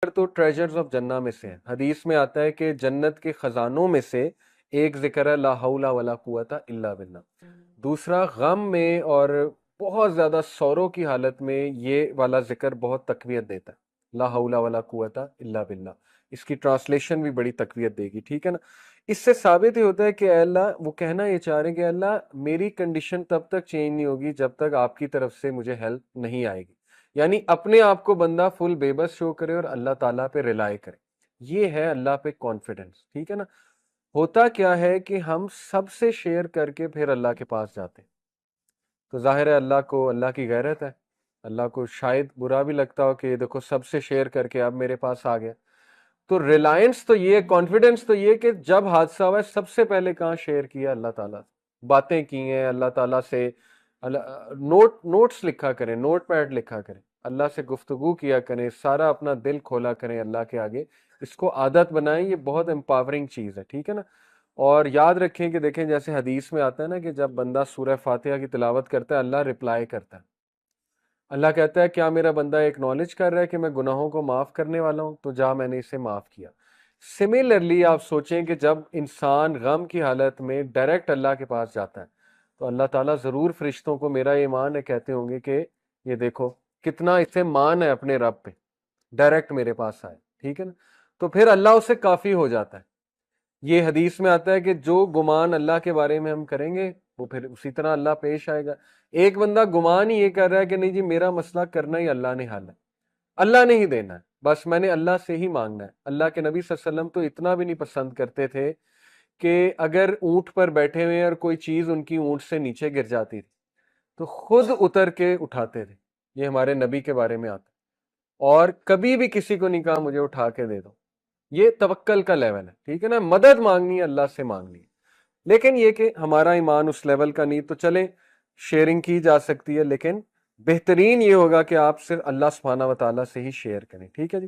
تو treasures of جنہ میں سے ہے. حدیث میں آتا ہے کہ جنت کے خزانوں میں سے ایک ذکر ہے لا حول ولا قوت الا باللہ. دوسرا غم میں اور بہت زیادہ سوروں کی حالت میں یہ والا ذکر بہت تقویت دیتا ہے، لا حول ولا قوت الا باللہ. اس کی ٹرانسلیشن بھی بڑی تقویت دے گی، ٹھیک ہے نا. اس سے ثابت ہی ہوتا ہے کہ اے اللہ، وہ کہنا یہ چاہ رہے ہیں کہ اے اللہ میری کنڈیشن تب تک چینج نہیں ہوگی جب تک آپ کی طرف سے مجھے ہیلپ نہیں آئے گی. یعنی اپنے آپ کو بندہ فل بے بس شو کرے اور اللہ تعالیٰ پہ ریلائی کرے. یہ ہے اللہ پہ کانفیڈنس، ٹھیک ہے نا. ہوتا کیا ہے کہ ہم سب سے شیئر کر کے پھر اللہ کے پاس جاتے ہیں. تو ظاہر ہے اللہ کو، اللہ کی غیرت ہے، اللہ کو شاید برا بھی لگتا ہو کہ دیکھو سب سے شیئر کر کے اب میرے پاس آ گیا. تو ریلائنس تو یہ، کانفیڈنس تو یہ کہ جب حادثہ ہوا ہے سب سے پہلے کہاں شیئر کیا؟ اللہ تعالیٰ. باتیں کی ہیں اللہ تعالیٰ سے. نوٹس لکھا کریں، نوٹ پیڈ لکھا کریں، اللہ سے گفتگو کیا کریں، سارا اپنا دل کھولا کریں اللہ کے آگے. اس کو عادت بنائیں، یہ بہت امپاورنگ چیز ہے، ٹھیک ہے نا. اور یاد رکھیں کہ دیکھیں جیسے حدیث میں آتا ہے نا کہ جب بندہ سورہ فاتحہ کی تلاوت کرتا ہے اللہ رپلائی کرتا ہے. اللہ کہتا ہے کیا میرا بندہ ایکنالج کر رہا ہے کہ میں گناہوں کو معاف کرنے والا ہوں؟ تو جا میں نے اسے معاف کیا. سملرلی آپ سوچیں کہ جب انسان غم کی حالت میں ڈائریکٹ اللہ کے پاس جاتا ہے تو اللہ تعالیٰ ضرور فرشتوں کو، میرا ایمان ہے، کہتے ہوں گے کہ یہ دیکھو کتنا اسے مان ہے اپنے رب پہ، ڈائریکٹ میرے پاس آئے، ٹھیک ہے نا. تو پھر اللہ اسے کافی ہو جاتا ہے. یہ حدیث میں آتا ہے کہ جو گمان اللہ کے بارے میں ہم کریں گے وہ پھر اسی طرح اللہ پیش آئے گا. ایک بندہ گمان ہی یہ کر رہا ہے کہ نہیں جی میرا مسئلہ کرنا ہی اللہ نے حل ہے، اللہ نے ہی دینا ہے، بس میں نے اللہ سے ہی مانگنا ہے. اللہ کے نبی صلی اللہ علیہ وسلم تو اتنا بھی نہیں پسند کرتے تھے کہ اگر اونٹ پر بیٹھے ہوئے اور کوئی چیز ان کی اونٹ سے نیچے گر جاتی تھی تو خود اتر کے اٹھاتے تھے. یہ ہمارے نبی کے بارے میں آتا ہے. اور کبھی بھی کسی کو نہیں کہا مجھے اٹھا کے دے دو. یہ توکل کا لیول ہے، ٹھیک ہے نا. مدد مانگنی ہے اللہ سے مانگنی ہے. لیکن یہ کہ ہمارا ایمان اس لیول کا نہیں. تو چلیں شیئرنگ کی جا سکتی ہے، لیکن بہترین یہ ہوگا کہ آپ صرف اللہ سبحانہ و تعالیٰ سے ہی شیئر کریں، ٹھیک ہے جی.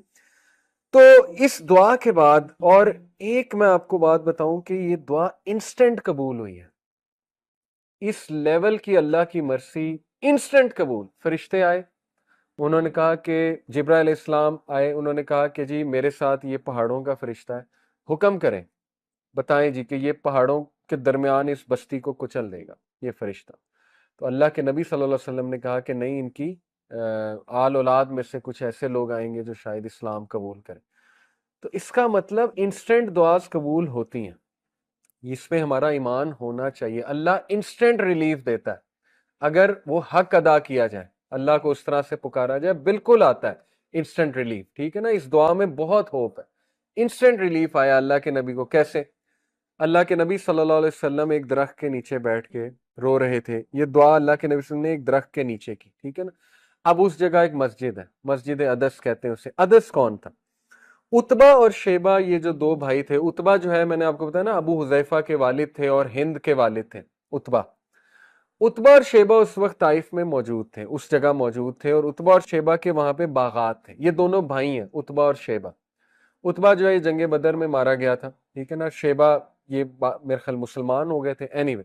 تو اس دعا کے بعد اور ایک میں آپ کو بات بتاؤں کہ یہ دعا انسٹنٹ قبول ہوئی ہے. اس لیول کی اللہ کی مرسی انسٹنٹ قبول. فرشتے آئے، انہوں نے کہا کہ جبرائیل علیہ السلام آئے، انہوں نے کہا کہ جی میرے ساتھ یہ پہاڑوں کا فرشتہ ہے، حکم کریں، بتائیں جی کہ یہ پہاڑوں کے درمیان اس بستی کو کچل دے گا یہ فرشتہ. تو اللہ کے نبی صلی اللہ علیہ وسلم نے کہا کہ نہیں، ان کی آل اولاد میں سے کچھ ایسے لوگ آئیں گے جو شاید اسلام قبول کریں. تو اس کا مطلب انسٹنٹ دعاز قبول ہوتی ہیں. اس پہ ہمارا ایمان ہونا چاہیے. اللہ انسٹنٹ ریلیف دیتا ہے اگر وہ حق ادا کیا جائے، اللہ کو اس طرح سے پکارا جائے، بالکل آتا ہے انسٹنٹ ریلیف، ٹھیک ہے نا. اس دعا میں بہت ہوپ ہے. انسٹنٹ ریلیف آیا اللہ کے نبی کو. کیسے؟ اللہ کے نبی صلی اللہ علیہ وسلم ایک درخت کے نیچے بیٹھ کے رو رہے تھے. یہ دعا اللہ کے نبی صلی اللہ علیہ وسلم نے ایک درخت کے نیچے کی، ٹھیک ہے نا. اب اس جگہ ایک مسجد ہے، مسجد عدس کہتے ہیں اسے. عدس کون تھا؟ اتبا اور شیبہ، یہ جو دو بھائی تھے. اتبا جو ہے میں نے آپ کو بتایا نا ابو حذیفہ کے والد تھے اور ہند کے والد تھے اتبا. اتبا اور شیبہ اس وقت طائف میں موجود تھے، اس جگہ موجود تھے، اور اتبا اور شیبہ کے وہاں پہ باغات تھے. یہ دونوں بھائی ہیں اتبا اور شیبہ. اتبا جو ہے یہ جنگ بدر میں مارا گیا تھا، ٹھیک ہے نا. شیبہ یہ میرے خیال مسلمان ہو گئے تھے. اینی وے،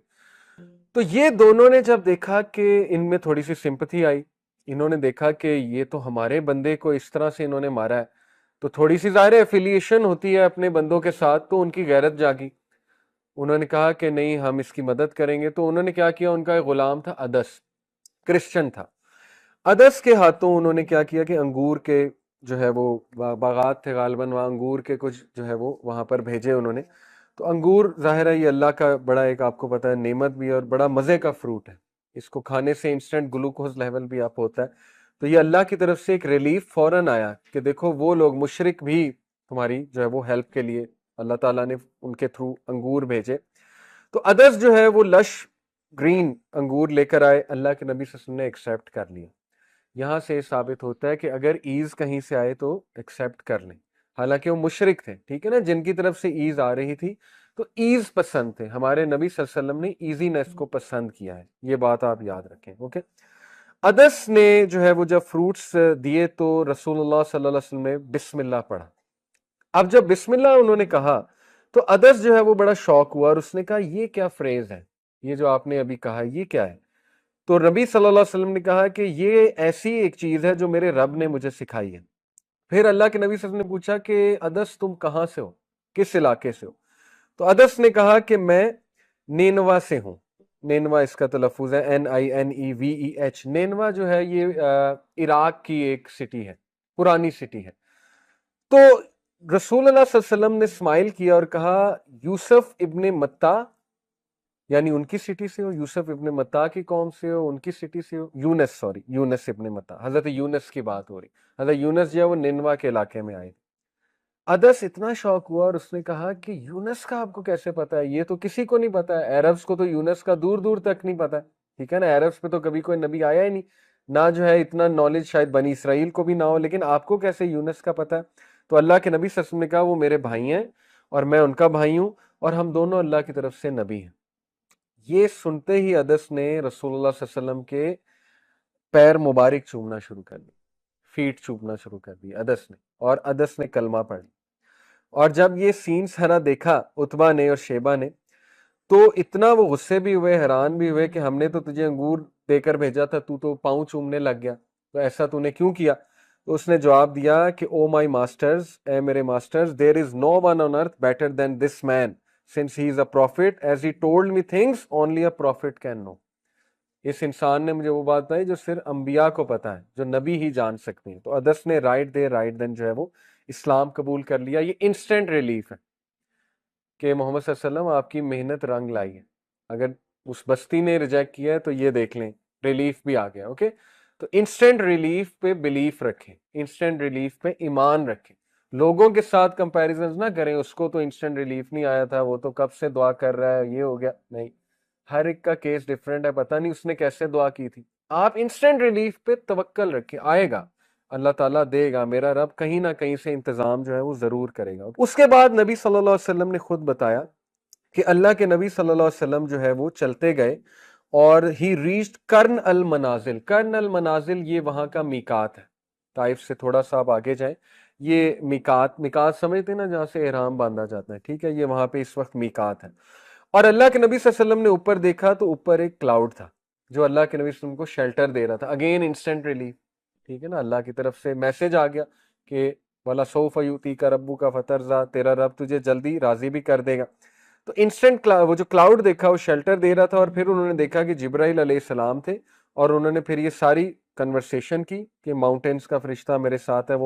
تو یہ دونوں نے جب دیکھا کہ ان میں تھوڑی سی سمپتھی آئی، انہوں نے دیکھا کہ یہ تو ہمارے بندے کو اس طرح سے انہوں نے مارا ہے، تو تھوڑی سی ظاہر ایفیلیشن ہوتی ہے اپنے بندوں کے ساتھ، تو ان کی غیرت جاگی. انہوں نے کہا کہ نہیں ہم اس کی مدد کریں گے. تو انہوں نے کیا کیا، ان کا ایک غلام تھا ادس، کرسچن تھا. ادس کے ہاتھوں انہوں نے کیا کیا کہ انگور کے جو ہے وہ باغات تھے غالباً، وہاں انگور کے کچھ جو ہے وہ وہاں پر بھیجے انہوں نے. تو انگور ظاہر ہے یہ اللہ کا بڑا ایک آپ کو پتہ ہے نعمت بھی ہے اور بڑا مزے کا فروٹ ہے. اس کو کھانے سے انسٹنٹ گلوکوز لیول بھی آپ ہوتا ہے. تو یہ اللہ کی طرف سے ایک ریلیف فوراً آیا کہ دیکھو وہ لوگ مشرک بھی تمہاری جو ہے وہ ہیلپ کے لیے اللہ تعالیٰ نے ان کے تھرو انگور بھیجے. تو ادرس جو ہے وہ لش گرین انگور لے کر آئے، اللہ کے نبی صلی اللہ علیہ وسلم نے ایکسیپٹ کر لیا. یہاں سے ثابت ہوتا ہے کہ اگر ایز کہیں سے آئے تو ایکسیپٹ کر لیں. حالانکہ وہ مشرک تھے، ٹھیک ہے نا، جن کی طرف سے ایز آ رہی تھی تو ایز پسند تھے. ہمارے نبی صلی اللہ علیہ وسلم نے ایزینس کو پسند کیا ہے، یہ بات آپ یاد رکھیں. اوکے، ادس نے جو ہے وہ جب فروٹس دیے تو رسول اللہ صلی اللہ علیہ وسلم نے بسم اللہ پڑھا. اب جب بسم اللہ انہوں نے کہا تو ادس جو ہے وہ بڑا شوق ہوا اور اس نے کہا یہ کیا فریز ہے، یہ جو آپ نے ابھی کہا یہ کیا ہے؟ تو نبی صلی اللہ علیہ وسلم نے کہا کہ یہ ایسی ایک چیز ہے جو میرے رب نے مجھے سکھائی ہے. پھر اللہ کے نبی صلی اللہ علیہ وسلم نے پوچھا کہ ادس تم کہاں سے ہو، کس علاقے سے ہو؟ تو ادس نے کہا کہ میں نینوا سے ہوں. نینوا اس کا تلفظ ہے NINEVEH. نینوا جو ہے یہ عراق کی ایک سٹی ہے، پرانی سٹی ہے. تو رسول اللہ صلی اللہ علیہ وسلم نے اسمائل کیا اور کہا یوسف ابن متا، یعنی ان کی سٹی سے ہو، یوسف ابن متا کی قوم سے ہو، ان کی سٹی سے ہو. یونس ابن متا، حضرت یونس کی بات ہو رہی. حضرت یونس جو ہے وہ نینوا کے علاقے میں آئے. ادس اتنا شوق ہوا اور اس نے کہا کہ یونس کا آپ کو کیسے پتا ہے؟ یہ تو کسی کو نہیں پتا ہے. عربز کو تو یونس کا دور دور تک نہیں پتا ہے، ٹھیک ہے نا. عربز پہ تو کبھی کوئی نبی آیا ہی نہیں، نہ جو ہے اتنا نالج شاید بنی اسرائیل کو بھی نہ ہو، لیکن آپ کو کیسے یونس کا پتا ہے؟ تو اللہ کے نبی صلی اللہ علیہ وسلم نے کہا وہ میرے بھائی ہیں اور میں ان کا بھائی ہوں، اور ہم دونوں اللہ کی طرف سے نبی ہیں. یہ سنتے ہی ادس نے رسول اللہ صلی اللہ علیہ وسلم کے پیر مبارک چومنا شروع کر دی، فیٹ چومنا شروع کر دی ادس نے، اور ادس نے کلمہ پڑھ لی. اور جب یہ سین سارا دیکھا عتبہ نے اور شیبہ نے، تو اتنا وہ غصے بھی ہوئے، حیران بھی ہوئے کہ ہم نے تو تجھے انگور دے کر بھیجا تھا، تو پاؤں چومنے لگ گیا، تو ایسا تو نے کیوں کیا؟ تو اس نے جواب دیا کہ او مائی ماسٹرز، اے میرے masters, there is no one on earth better than this man since he is a prophet as he told me things only a prophet can know. اس انسان نے مجھے وہ بات بتائی جو صرف انبیاء کو پتا ہے، جو نبی ہی جان سکتے ہیں. تو ادس نے رائٹ دین جو ہے وہ اسلام قبول کر لیا. یہ انسٹنٹ ریلیف ہے کہ محمد صلی اللہ علیہ وسلم آپ کی محنت رنگ لائی ہے. اگر اس بستی نے ریجیکٹ کیا ہے تو یہ دیکھ لیں ریلیف بھی آ گیا. اوکے، تو انسٹنٹ ریلیف پہ بلیف رکھیں، انسٹنٹ ریلیف پہ ایمان رکھیں. لوگوں کے ساتھ کمپیریزنز نہ کریں، اس کو تو انسٹنٹ ریلیف نہیں آیا تھا، وہ تو کب سے دعا کر رہا ہے، یہ ہو گیا. نہیں، ہر ایک کا کیس ڈیفرنٹ ہے، پتہ نہیں اس نے کیسے دعا کی تھی. آپ انسٹنٹ ریلیف پہ توکل رکھیں، آئے گا، اللہ تعالیٰ دے گا. میرا رب کہیں نہ کہیں سے انتظام جو ہے وہ ضرور کرے گا. اس کے بعد نبی صلی اللہ علیہ وسلم نے خود بتایا کہ اللہ کے نبی صلی اللہ علیہ وسلم جو ہے وہ چلتے گئے اور ہی ریچڈ کرن المنازل. کرن المنازل یہ وہاں کا میقات ہے، طائف سے تھوڑا سا آپ آگے جائیں، یہ میقات سمجھتے ہیں نا جہاں سے احرام باندھا جاتا ہے، ٹھیک ہے، یہ وہاں پہ اس وقت میقات ہے. اور اللہ کے نبی صلی اللہ علیہ وسلم نے اوپر دیکھا تو اوپر ایک کلاؤڈ تھا جو اللہ کے نبی صلی اللہ علیہ وسلم کو شیلٹر دے رہا تھا. اگین انسٹنٹ ریلیف، ٹھیک ہے نا. اللہ کی طرف سے میسج آ گیا کہ وَلَسَوْفَ يُؤْتِيكَ رَبُّكَ فَتَرْضَىٰ، تیرا رب تجھے جلدی راضی بھی کر دے گا. تو انسٹنٹ وہ جو کلاؤڈ دیکھا وہ شیلٹر دے رہا تھا. اور پھر انہوں نے دیکھا کہ جبرائیل علیہ السلام تھے، اور انہوں نے پھر یہ ساری کنورسیشن کی کہ ماؤنٹینز کا فرشتہ میرے ساتھ ہے، وہ